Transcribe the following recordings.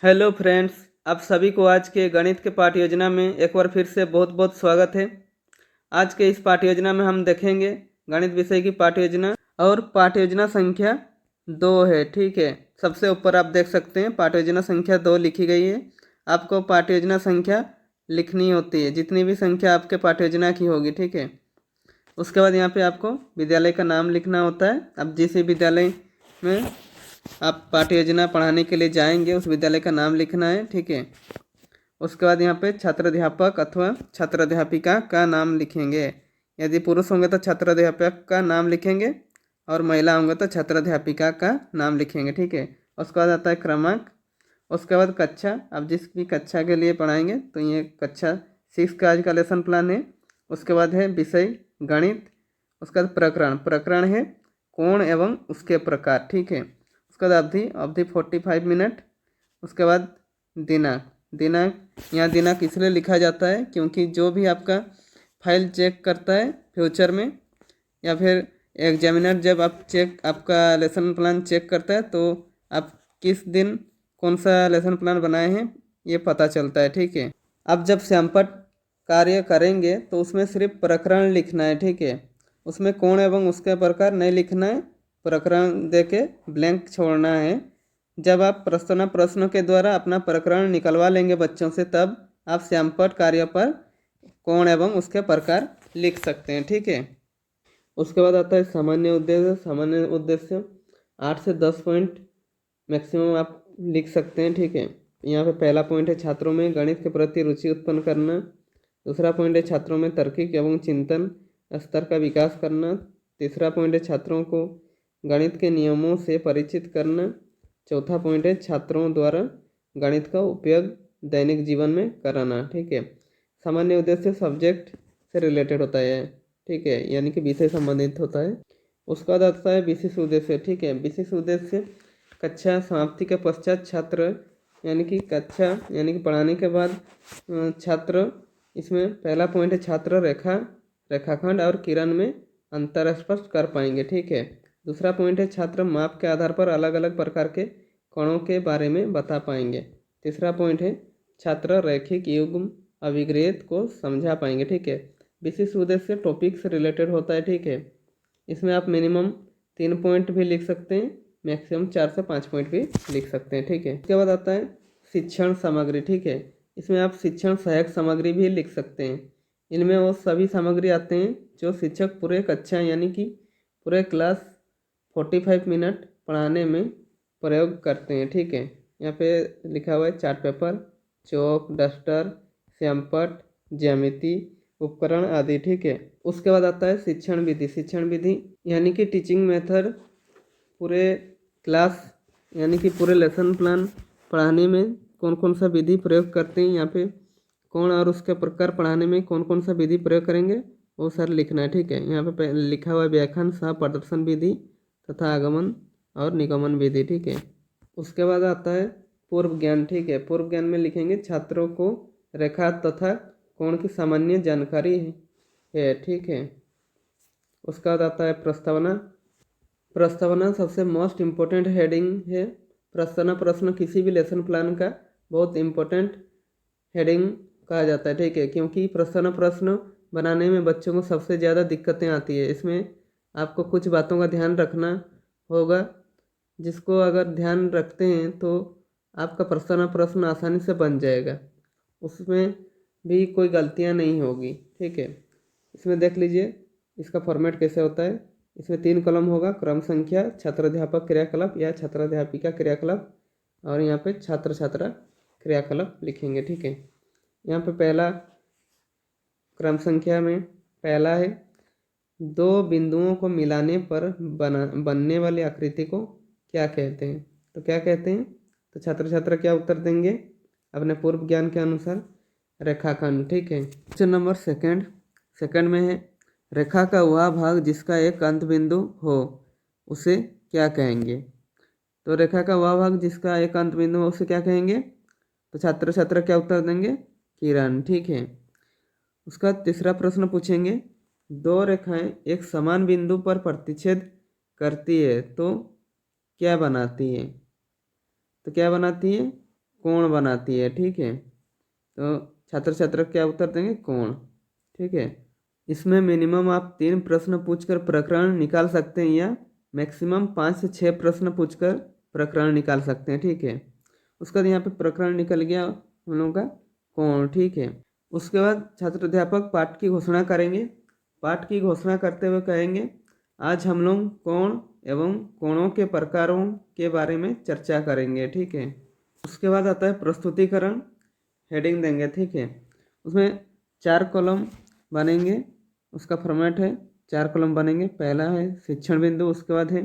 Hello friends, आप सभी को आज के गणित के पाठ योजना में एक बार फिर से बहुत बहुत स्वागत है। आज के इस पाठ योजना में हम देखेंगे गणित विषय की पाठ योजना और पाठ योजना संख्या 2 है। ठीक है, सबसे ऊपर आप देख सकते हैं पाठ योजना संख्या 2 लिखी गई है। आपको पाठ योजना संख्या लिखनी होती है, जितनी भी संख्या आपके पाठ योजना की होगी। ठीक है, उसके बाद यहाँ पे आपको विद्यालय का नाम लिखना होता है। अब जिस विद्यालय में आप पाठ्य योजना पढ़ाने के लिए जाएंगे उस विद्यालय का नाम लिखना है। ठीक है, उसके बाद यहाँ पे छात्राध्यापक अथवा छात्राध्यापिका का नाम लिखेंगे। यदि पुरुष होंगे तो छात्राध्यापक का नाम लिखेंगे और महिला होंगे तो छात्राध्यापिका का नाम लिखेंगे। ठीक है, उसके बाद आता है क्रमांक, उसके बाद कक्षा। अब जिस भी कक्षा के लिए पढ़ाएंगे तो ये कक्षा 6 का आज का लेसन प्लान है। उसके बाद है विषय गणित, उसके बाद प्रकरण, प्रकरण है कोण एवं उसके प्रकार। ठीक है, उसके बाद अवधि, अवधि 45 मिनट। उसके बाद दिनांक, दिनांक यहाँ दिनांक इसलिए लिखा जाता है क्योंकि जो भी आपका फाइल चेक करता है फ्यूचर में या फिर एग्जामिनर जब आपका लेसन प्लान चेक करता है तो आप किस दिन कौन सा लेसन प्लान बनाए हैं ये पता चलता है। ठीक है, अब जब सैंपट कार्य करेंगे तो उसमें सिर्फ प्रकरण लिखना है। ठीक है, उसमें कोण एवं उसके प्रकार नहीं लिखना है, प्रकरण दे के ब्लैंक छोड़ना है। जब आप प्रश्नों के द्वारा अपना प्रकरण निकलवा लेंगे बच्चों से तब आप सैंपट कार्य पर कोण एवं उसके प्रकार लिख सकते हैं। ठीक है, उसके बाद आता है सामान्य उद्देश्य। सामान्य उद्देश्य 8 से 10 पॉइंट मैक्सिमम आप लिख सकते हैं। ठीक है, यहाँ पे पहला पॉइंट है छात्रों में गणित के प्रति रुचि उत्पन्न करना। दूसरा पॉइंट है छात्रों में तार्किक एवं चिंतन स्तर का विकास करना। तीसरा पॉइंट है छात्रों को गणित के नियमों से परिचित करना। चौथा पॉइंट है छात्रों द्वारा गणित का उपयोग दैनिक जीवन में कराना। ठीक है, सामान्य उद्देश्य सब्जेक्ट से रिलेटेड होता है। ठीक है, यानी कि विषय संबंधित होता है। उसका बाद आता है विशेष उद्देश्य। ठीक है, विशेष उद्देश्य कक्षा समाप्ति के पश्चात छात्र यानी कि कक्षा यानी कि पढ़ाने के बाद छात्र, इसमें पहला पॉइंट है छात्र रेखाखंड और किरण में अंतर स्पष्ट कर पाएंगे। ठीक है, दूसरा पॉइंट है छात्र माप के आधार पर अलग अलग प्रकार के कणों के बारे में बता पाएंगे। तीसरा पॉइंट है छात्र रैखिक युग्म अभिग्रेत को समझा पाएंगे। ठीक है, विशेष उद्देश्य टॉपिक से रिलेटेड होता है। ठीक है, इसमें आप मिनिमम 3 पॉइंट भी लिख सकते हैं, मैक्सिमम 4 से 5 पॉइंट भी लिख सकते हैं। ठीक है, इसके बाद आता है शिक्षण सामग्री। ठीक है, इसमें आप शिक्षण सहायक सामग्री भी लिख सकते हैं। इनमें वो सभी सामग्री आते हैं जो शिक्षक पूरे कक्षा यानी कि पूरे क्लास 45 मिनट पढ़ाने में प्रयोग करते हैं। ठीक है, यहाँ पे लिखा हुआ है चार्ट पेपर, चौक, डस्टर, श्यामपट्ट, ज्यामिति उपकरण आदि। ठीक है, उसके बाद आता है शिक्षण विधि। शिक्षण विधि यानी कि टीचिंग मेथड, पूरे क्लास यानी कि पूरे लेसन प्लान पढ़ाने में कौन कौन सा विधि प्रयोग करते हैं, यहाँ पे कौन और उसके प्रकार पढ़ाने में कौन कौन सा विधि प्रयोग करेंगे वो सर लिखना है। ठीक है, यहाँ पे लिखा हुआ है व्याख्यान सह प्रदर्शन विधि तथा आगमन और निगमन विधि। ठीक है, उसके बाद आता है पूर्व ज्ञान। ठीक है, पूर्व ज्ञान में लिखेंगे छात्रों को रेखा तथा कोण की सामान्य जानकारी है। ठीक है, उसका बाद आता है प्रस्तावना। प्रस्तावना सबसे मोस्ट इम्पोर्टेंट हेडिंग है। प्रस्तावना प्रश्न किसी भी लेसन प्लान का बहुत इम्पोर्टेंट हेडिंग कहा जाता है। ठीक है, क्योंकि प्रस्तावना प्रश्न बनाने में बच्चों को सबसे ज़्यादा दिक्कतें आती है। इसमें आपको कुछ बातों का ध्यान रखना होगा, जिसको अगर ध्यान रखते हैं तो आपका प्रस्तावना प्रश्न आसानी से बन जाएगा, उसमें भी कोई गलतियां नहीं होगी। ठीक है, इसमें देख लीजिए इसका फॉर्मेट कैसे होता है। इसमें 3 कॉलम होगा, क्रम संख्या, छात्राध्यापक क्रियाकलाप या छात्राध्यापिका क्रियाकलाप और यहाँ पे छात्र छात्रा क्रियाकलाप लिखेंगे। ठीक है, यहाँ पे पहला क्रम संख्या में पहला है 2 बिंदुओं को मिलाने पर बनने वाली आकृति को क्या कहते हैं। तो क्या कहते हैं, तो छात्र छात्रा क्या उत्तर देंगे अपने पूर्व ज्ञान के अनुसार, रेखाखंड। ठीक है, क्वेश्चन नंबर सेकंड में है रेखा का वह भाग जिसका एक अंत बिंदु हो उसे क्या कहेंगे। तो रेखा का वह भाग जिसका एक अंत बिंदु हो उसे क्या कहेंगे, तो छात्र छात्रा क्या उत्तर देंगे, किरण। ठीक है, उसका तीसरा प्रश्न पूछेंगे 2 रेखाएं एक समान बिंदु पर प्रतिच्छेद करती है तो क्या बनाती है। तो क्या बनाती है, कोण बनाती है। ठीक है, तो छात्र छात्रा क्या उत्तर देंगे? कोण। ठीक है, इसमें मिनिमम आप 3 प्रश्न पूछकर प्रकरण निकाल सकते हैं या मैक्सिमम 5 से 6 प्रश्न पूछकर प्रकरण निकाल सकते हैं। ठीक है, उसके बाद यहाँ पे प्रकरण निकल गया हम लोगों का कोण। ठीक है, उसके बाद छात्र अध्यापक पाठ की घोषणा करेंगे। पाठ की घोषणा करते हुए कहेंगे, आज हम लोग कोण एवं कोणों के प्रकारों के बारे में चर्चा करेंगे। ठीक है, उसके बाद आता है प्रस्तुतिकरण। हेडिंग देंगे। ठीक है, उसमें 4 कॉलम बनेंगे। उसका फॉर्मेट है 4 कॉलम बनेंगे। पहला है शिक्षण बिंदु, उसके बाद है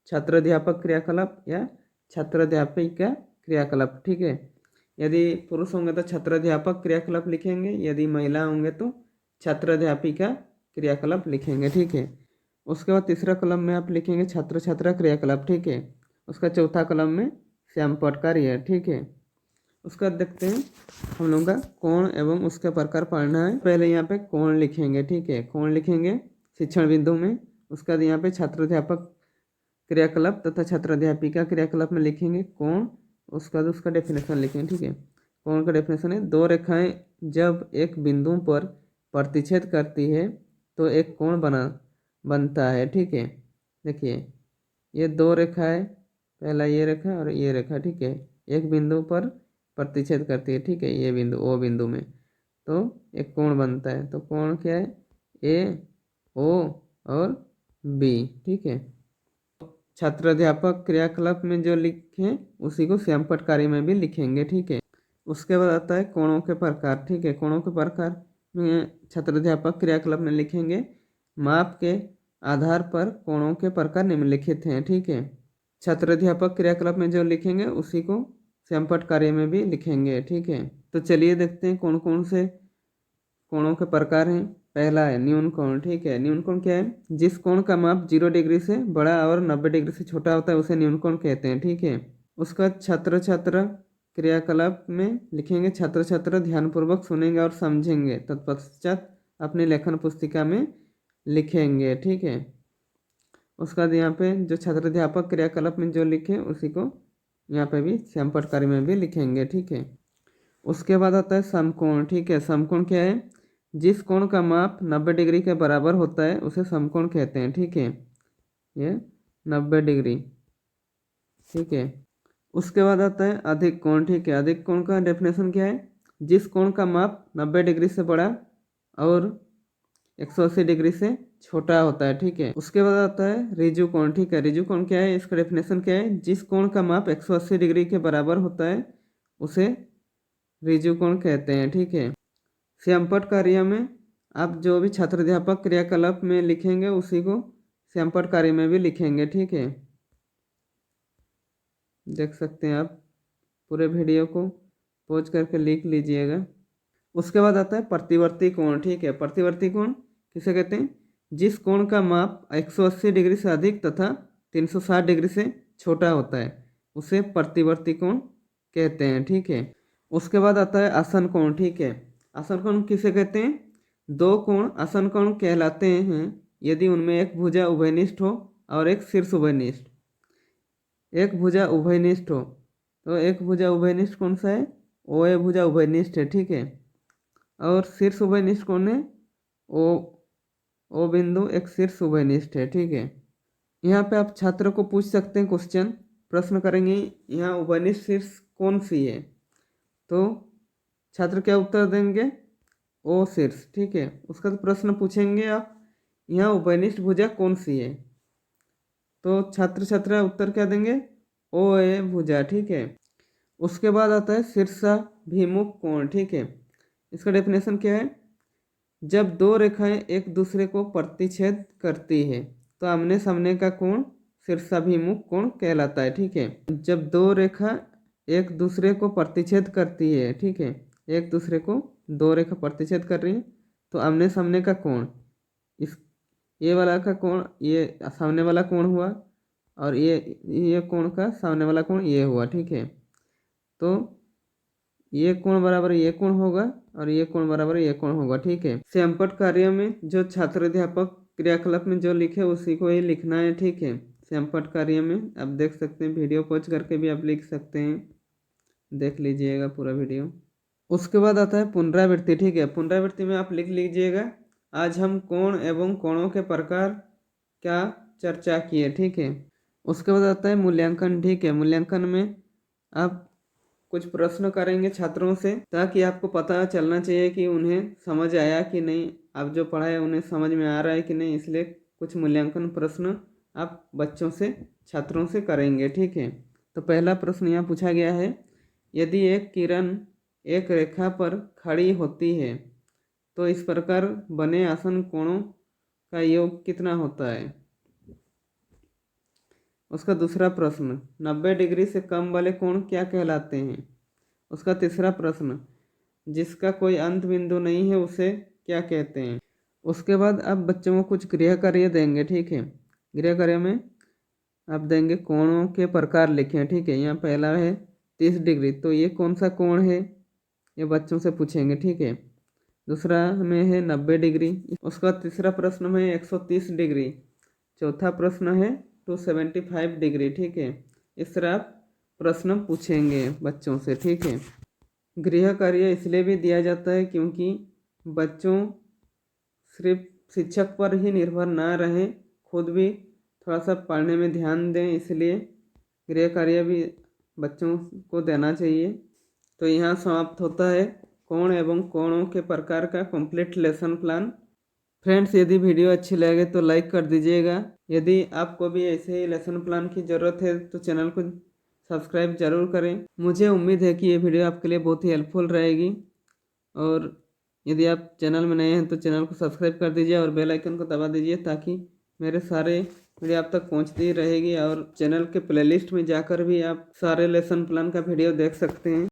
छात्र अध्यापक क्रियाकलाप या छात्र अध्यापिका क्रियाकलाप। ठीक है, यदि पुरुष होंगे तो छात्र अध्यापक क्रियाकलाप लिखेंगे, यदि महिला होंगे तो छात्र अध्यापिका क्रियाकलाप लिखेंगे। ठीक है, उसके बाद तीसरा कॉलम में आप लिखेंगे छात्र छात्रा क्रियाकलाप। ठीक है, उसका चौथा कॉलम में श्याम कार्य। ठीक है, उसका देखते हैं हम लोग का कोण एवं उसके प्रकार पढ़ना है। पहले यहाँ पे कोण लिखेंगे। ठीक है, कोण लिखेंगे शिक्षण बिंदु में। उसके बाद यहाँ पे छात्र अध्यापक क्रियाकलाप तथा छात्र अध्यापिका क्रियाकलाप में लिखेंगे कोण। उसका बाद उसका डेफिनेशन लिखेंगे। ठीक है, कोण का डेफिनेशन है, 2 रेखाएं जब एक बिंदु पर प्रतिच्छेद करती है तो एक कोण बनता है। ठीक है, देखिए ये 2 रेखाएं, पहला ये रेखा और ये रेखा। ठीक है, एक बिंदु पर प्रतिच्छेद करती है। ठीक है, ये बिंदु ओ बिंदु में, तो एक कोण बनता है। तो कोण क्या है? ए, ओ और बी। ठीक है, छात्र अध्यापक क्रियाकलाप में जो लिखे उसी को श्यामपट्ट कार्य में भी लिखेंगे। ठीक है, उसके बाद आता है कोणों के प्रकार। ठीक है, कोणों के प्रकार में छात्र अध्यापक क्रियाकलाप में लिखेंगे, माप के आधार पर कोणों के प्रकार निम्नलिखित हैं। ठीक है, छात्र अध्यापक क्रियाकलाप में जो लिखेंगे उसी को श्यामपट्ट कार्य में भी लिखेंगे। ठीक है, तो चलिए देखते हैं कौन कौन से कोणों के प्रकार हैं। पहला है न्यून कोण। ठीक है, न्यून कोण क्या है? जिस कोण का माप 0 डिग्री से बड़ा और 90 डिग्री से छोटा होता है उसे न्यून कोण कहते हैं। ठीक है, उसका छात्र छात्रा क्रियाकलाप में लिखेंगे, छात्र छात्रा ध्यानपूर्वक सुनेंगे और समझेंगे, तत्पश्चात अपनी लेखन पुस्तिका में लिखेंगे। ठीक है, उसके बाद यहाँ पे जो छात्र अध्यापक क्रियाकलाप में जो लिखे उसी को यहाँ पे भी श्यामपट्ट कार्य में भी लिखेंगे। ठीक है, उसके बाद आता है समकोण। ठीक है, समकोण क्या है? जिस कोण का माप 90 डिग्री के बराबर होता है उसे समकोण कहते हैं। ठीक है, ये 90 डिग्री। ठीक है, उसके बाद आता है अधिक कोण। ठीक है, अधिक कोण का डेफिनेशन क्या है? जिस कोण का माप 90 डिग्री से बड़ा और 180 डिग्री से छोटा होता है। ठीक है, उसके बाद आता है रिजु कोण। ठीक है, रिजु कोण क्या है? इसका डेफिनेशन क्या है? जिस कोण का माप 180 डिग्री के बराबर होता है उसे रिजु कोण कहते हैं। ठीक है, श्यामपट्ट कार्य में आप जो भी छात्र अध्यापक क्रियाकलाप में लिखेंगे उसी को श्यामपट्ट कार्य में भी लिखेंगे। ठीक है, देख सकते हैं आप, पूरे वीडियो को पॉज करके लिख लीजिएगा। उसके बाद आता है प्रतिवर्ती कोण। ठीक है, प्रतिवर्ती कोण किसे कहते हैं? जिस कोण का माप 180 डिग्री से अधिक तथा 360 डिग्री से छोटा होता है उसे प्रतिवर्ती कोण कहते हैं। ठीक है, उसके बाद आता है आसन कोण। ठीक है, आसन कोण किसे कहते हैं? 2 कोण आसन कोण कहलाते हैं यदि उनमें एक भुजा उभयनिष्ठ हो और एक शीर्ष उभयनिष्ठ। एक भुजा उभयनिष्ठ हो, तो एक भुजा उभयनिष्ठ कौन सा है? ओ ए भुजा उभयनिष्ठ है। ठीक है, और शीर्ष उभयनिष्ठ कौन है? ओ बिंदु एक शीर्ष उभयनिष्ठ है। ठीक है, यहाँ पे आप छात्र को पूछ सकते हैं, क्वेश्चन प्रश्न करेंगे, यहाँ उभयनिष्ठ शीर्ष कौन सी है? तो छात्र क्या उत्तर देंगे? ओ शीर्ष। ठीक है, उसका तो प्रश्न पूछेंगे आप, यहाँ उभयनिष्ठ भुजा कौन सी है? तो छात्र छात्रा उत्तर क्या देंगे? ओ ए भुजा। ठीक है, उसके बाद आता है शीर्षाभिमुख कोण। ठीक है, इसका डेफिनेशन क्या है? जब 2 रेखाएं एक दूसरे को प्रतिच्छेद करती है तो आमने सामने का कोण शीर्षाभिमुख कोण कहलाता है। ठीक है, जब 2 रेखा एक दूसरे को प्रतिच्छेद करती है, ठीक है, एक दूसरे को 2 रेखा प्रतिच्छेद कर रही है तो आमने सामने का कोण, इस ये वाला का कोण ये सामने वाला कोण हुआ और ये कोण का सामने वाला कोण ये हुआ। ठीक है, तो ये कोण बराबर ये कोण होगा और ये कोण बराबर ये कोण होगा। ठीक है, श्यामपट्ट कार्य में जो छात्र अध्यापक क्रियाकलाप में जो लिखे उसी को ही लिखना है। ठीक है, श्यामपट्ट कार्य में आप देख सकते हैं, वीडियो पॉज करके भी आप लिख सकते हैं। देख लीजिएगा पूरा वीडियो। उसके बाद आता है पुनरावृत्ति। ठीक है, पुनरावृत्ति में आप लिख लीजिएगा आज हम कोण एवं कोणों के प्रकार क्या चर्चा किए। ठीक है, उसके बाद आता है मूल्यांकन। ठीक है, मूल्यांकन में आप कुछ प्रश्न करेंगे छात्रों से ताकि आपको पता चलना चाहिए कि उन्हें समझ आया कि नहीं, आप जो पढ़ा है उन्हें समझ में आ रहा है कि नहीं, इसलिए कुछ मूल्यांकन प्रश्न आप बच्चों से छात्रों से करेंगे। ठीक है, तो पहला प्रश्न यहाँ पूछा गया है, यदि एक किरण एक रेखा पर खड़ी होती है तो इस प्रकार बने आसन कोणों का योग कितना होता है। उसका दूसरा प्रश्न, 90 डिग्री से कम वाले कोण क्या कहलाते हैं। उसका तीसरा प्रश्न, जिसका कोई अंत बिंदु नहीं है उसे क्या कहते हैं। उसके बाद आप बच्चों को कुछ गृह कार्य देंगे। ठीक है, गृह कार्य में आप देंगे कोणों के प्रकार लिखें। ठीक है, यहाँ पहला है 30 डिग्री, तो ये कौन सा कोण है, ये बच्चों से पूछेंगे। ठीक है, दूसरा में है 90 डिग्री। उसका तीसरा प्रश्न में 130 डिग्री। चौथा प्रश्न है 275 डिग्री। ठीक है, इस तरह आप प्रश्न पूछेंगे बच्चों से। ठीक है, गृह कार्य इसलिए भी दिया जाता है क्योंकि बच्चों सिर्फ शिक्षक पर ही निर्भर ना रहें, खुद भी थोड़ा सा पढ़ने में ध्यान दें, इसलिए गृह कार्य भी बच्चों को देना चाहिए। तो यहाँ समाप्त होता है कोण एवं कोणों के प्रकार का कंप्लीट लेसन प्लान। फ्रेंड्स, यदि वीडियो अच्छी लगे तो लाइक कर दीजिएगा। यदि आपको भी ऐसे ही लेसन प्लान की ज़रूरत है तो चैनल को सब्सक्राइब जरूर करें। मुझे उम्मीद है कि ये वीडियो आपके लिए बहुत ही हेल्पफुल रहेगी। और यदि आप चैनल में नए हैं तो चैनल को सब्सक्राइब कर दीजिए और बेल आइकन को दबा दीजिए ताकि मेरे सारे वीडियो आप तक पहुंचती रहेगी। और चैनल के प्लेलिस्ट में जाकर भी आप सारे लेसन प्लान का वीडियो देख सकते हैं।